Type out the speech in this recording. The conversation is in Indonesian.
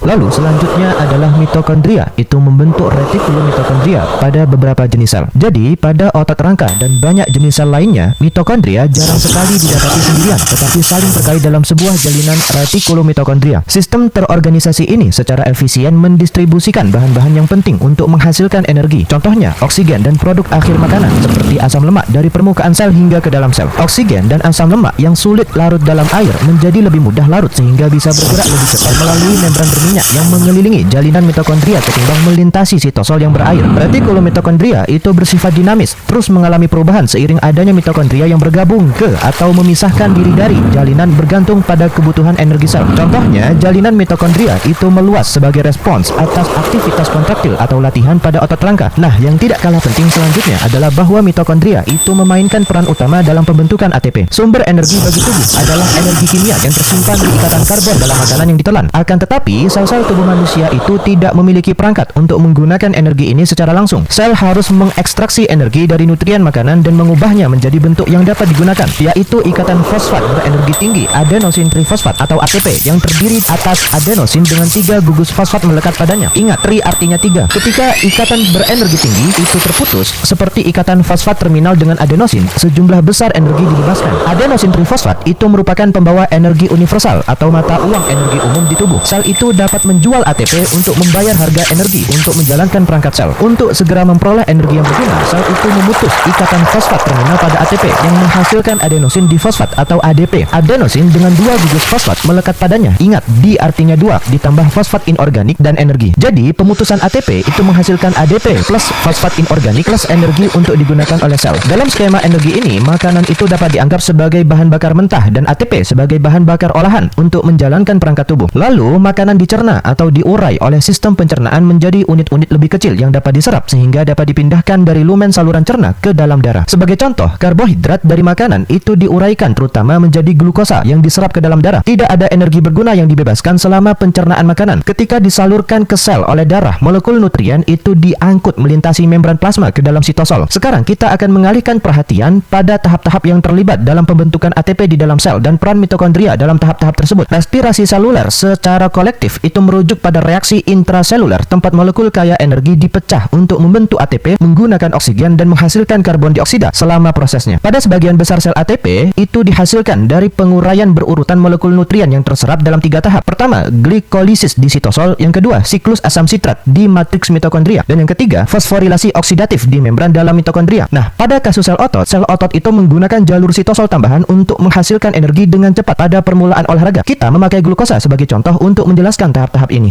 Lalu selanjutnya adalah mitokondria, itu membentuk retikulum mitokondria pada beberapa jenis sel. Jadi pada otot rangka dan banyak jenis sel lainnya, mitokondria jarang sekali didapati sendirian, tetapi saling terkait dalam sebuah jalinan retikulum mitokondria. Sistem terorganisasi ini secara efisien mendistribusikan bahan-bahan yang penting untuk menghasilkan energi. Contohnya oksigen dan produk akhir makanan seperti asam lemak dari permukaan sel hingga ke dalam sel. Oksigen dan asam lemak yang sulit larut dalam air menjadi lebih mudah larut sehingga bisa bergerak lebih cepat melalui membran berminyak yang mengelilingi jalinan mitokondria ketimbang melintasi sitosol yang berair. Retikulum mitokondria itu bersifat dinamis, terus mengalami perubahan seiring adanya mitokondria yang bergabung ke atau memisahkan diri dari jalinan bergantung pada kebutuhan energi sel. Contohnya, jalinan mitokondria itu meluas sebagai respons atas aktivitas kontraktil atau latihan pada otot rangka. Nah, yang tidak kalah penting selanjutnya adalah bahwa mitokondria itu memainkan peran utama dalam pembentukan ATP. Sumber energi bagi tubuh adalah energi kimia yang tersimpan di ikatan karbon dalam makanan yang ditelan. Akan tetapi, sel-sel tubuh manusia itu tidak memiliki perangkat untuk menggunakan energi ini secara langsung. Sel harus mengekstraksi energi dari nutrien makanan dan mengubahnya menjadi bentuk yang dapat digunakan, yaitu ikatan fosfat berenergi tinggi, adenosin trifosfat atau ATP, yang terdiri atas adenosin dengan 3 gugus fosfat melekat padanya. Ingat, tri artinya 3. Ketika ikatan berenergi tinggi itu terputus, seperti ikatan fosfat terminal dengan adenosin, sejumlah besar energi dibebaskan. Adenosin trifosfat itu merupakan pembawa energi universal atau mata uang energi umum di tubuh. Sel itu dapat menjual ATP untuk membayar harga energi untuk menjalankan perangkat sel. Untuk segera memperoleh energi yang berguna, sel itu memutus ikatan fosfat terminal pada ATP yang menghasilkan adenosin difosfat atau ADP. Adenosin dengan 2 gugus fosfat melekat padanya. Ingat, di artinya 2 ditambah fosfat inorganik dan energi. Jadi, pemutusan ATP itu menghasilkan ADP plus fosfat inorganik plus energi untuk digunakan oleh sel. Dalam skema energi ini, makanan itu dapat dianggap sebagai bahan bakar mentah dan ATP sebagai bahan bakar olahan untuk menjalankan perangkat tubuh. Lalu, makanan dicerna atau diurai oleh sistem pencernaan menjadi unit-unit lebih kecil yang dapat diserap sehingga dapat dipindahkan dari lumen saluran cerna ke dalam darah. Sebagai contoh, karbohidrat dari makanan itu diuraikan terutama menjadi glukosa yang diserap ke dalam darah. Tidak ada energi berguna yang dibebaskan selama pencernaan makanan. Ketika disalurkan ke sel oleh darah, molekul nutrien itu diangkut melintasi membran plasma ke dalam sitosol. Sekarang kita akan mengalihkan perhatian pada tahap-tahap yang terlibat dalam pembentukan ATP di dalam sel dan peran mitokondria dalam tahap-tahap tersebut. Respirasi seluler secara kolektif itu merujuk pada reaksi intraseluler, tempat molekul kaya energi dipecah untuk membentuk ATP menggunakan oksigen dan menghasilkan karbon dioksida selama prosesnya. Pada sebagian besar sel ATP itu dihasilkan dari penguraian berurutan molekul nutrien yang terserap dalam 3 tahap. Pertama, glikolisis di sitosol, yang kedua, siklus asam sitrat di matriks mitokondria, dan yang ketiga, fosforilasi oksidatif di membran dalam mitokondria. Nah, pada kasus sel otot itu menggunakan jalur sitosol tambahan untuk menghasilkan energi dengan cepat. Pada permulaan olahraga, kita memakai glukosa sebagai contoh untuk menjelaskan tahap-tahap ini.